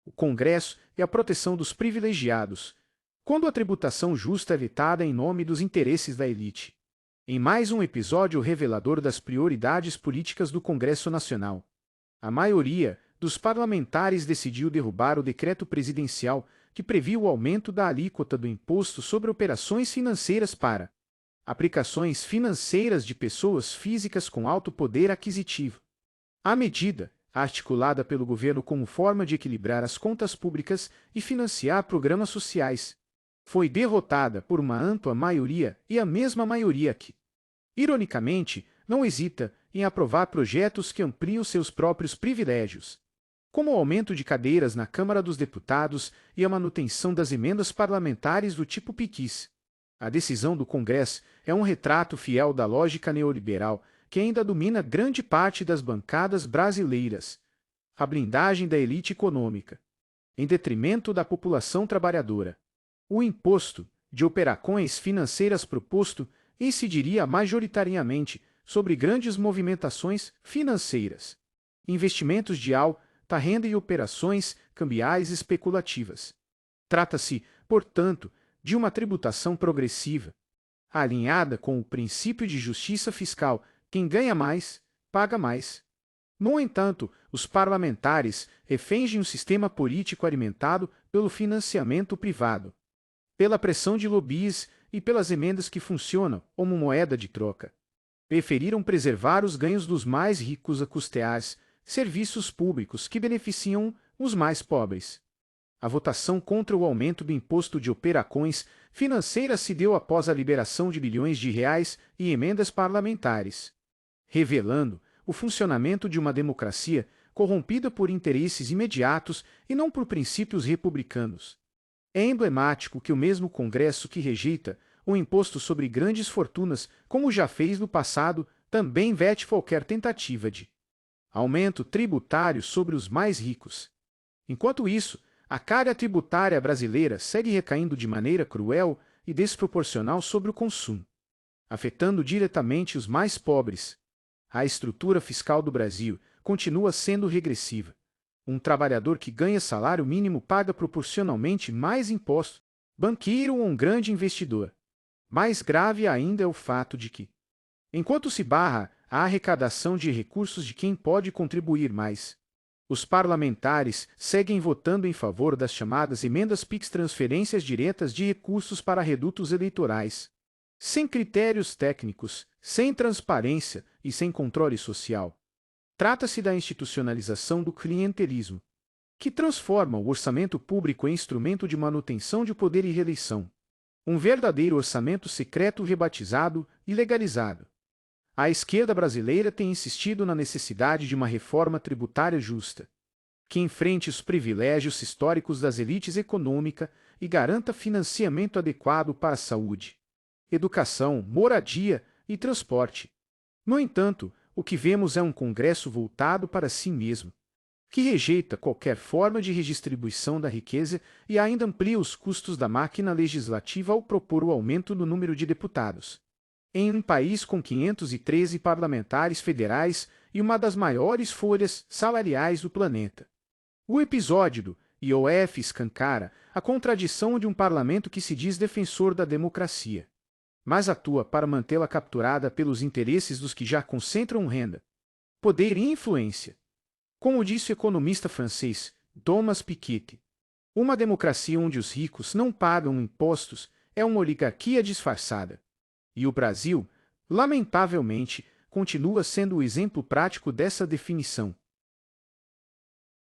o Congresso e a proteção dos privilegiados, quando a tributação justa é vetada em nome dos interesses da elite. Em mais um episódio revelador das prioridades políticas do Congresso Nacional, a maioria dos parlamentares decidiu derrubar o decreto presidencial que previa o aumento da alíquota do imposto sobre operações financeiras para aplicações financeiras de pessoas físicas com alto poder aquisitivo. A medida, articulada pelo governo como forma de equilibrar as contas públicas e financiar programas sociais, foi derrotada por uma ampla maioria e a mesma maioria que, ironicamente, não hesita em aprovar projetos que ampliam seus próprios privilégios, como o aumento de cadeiras na Câmara dos Deputados e a manutenção das emendas parlamentares do tipo PIX. A decisão do Congresso é um retrato fiel da lógica neoliberal que ainda domina grande parte das bancadas brasileiras, a blindagem da elite econômica, em detrimento da população trabalhadora. O imposto de operações financeiras proposto incidiria majoritariamente sobre grandes movimentações financeiras, investimentos de alta renda e operações cambiais especulativas. Trata-se, portanto, de uma tributação progressiva, alinhada com o princípio de justiça fiscal. Quem ganha mais, paga mais. No entanto, os parlamentares refém um sistema político alimentado pelo financiamento privado, pela pressão de lobbies e pelas emendas que funcionam como moeda de troca. Preferiram preservar os ganhos dos mais ricos a custear serviços públicos que beneficiam os mais pobres. A votação contra o aumento do imposto de operações financeiras se deu após a liberação de bilhões de reais em emendas parlamentares, revelando o funcionamento de uma democracia corrompida por interesses imediatos e não por princípios republicanos. É emblemático que o mesmo Congresso que rejeita o imposto sobre grandes fortunas, como já fez no passado, também vete qualquer tentativa de aumento tributário sobre os mais ricos. Enquanto isso, a carga tributária brasileira segue recaindo de maneira cruel e desproporcional sobre o consumo, afetando diretamente os mais pobres. A estrutura fiscal do Brasil continua sendo regressiva. Um trabalhador que ganha salário mínimo paga proporcionalmente mais imposto, banqueiro ou um grande investidor. Mais grave ainda é o fato de que, enquanto se barra a arrecadação de recursos de quem pode contribuir mais, os parlamentares seguem votando em favor das chamadas emendas PIX, transferências diretas de recursos para redutos eleitorais, sem critérios técnicos, sem transparência e sem controle social. Trata-se da institucionalização do clientelismo, que transforma o orçamento público em instrumento de manutenção de poder e reeleição. Um verdadeiro orçamento secreto rebatizado e legalizado. A esquerda brasileira tem insistido na necessidade de uma reforma tributária justa, que enfrente os privilégios históricos das elites econômicas e garanta financiamento adequado para a saúde, educação, moradia e transporte. No entanto, o que vemos é um Congresso voltado para si mesmo, que rejeita qualquer forma de redistribuição da riqueza e ainda amplia os custos da máquina legislativa ao propor o aumento do número de deputados. Em um país com 513 parlamentares federais e uma das maiores folhas salariais do planeta. O episódio do IOF escancara a contradição de um parlamento que se diz defensor da democracia, mas atua para mantê-la capturada pelos interesses dos que já concentram renda, poder e influência. Como disse o economista francês Thomas Piketty, uma democracia onde os ricos não pagam impostos é uma oligarquia disfarçada. E o Brasil, lamentavelmente, continua sendo o exemplo prático dessa definição.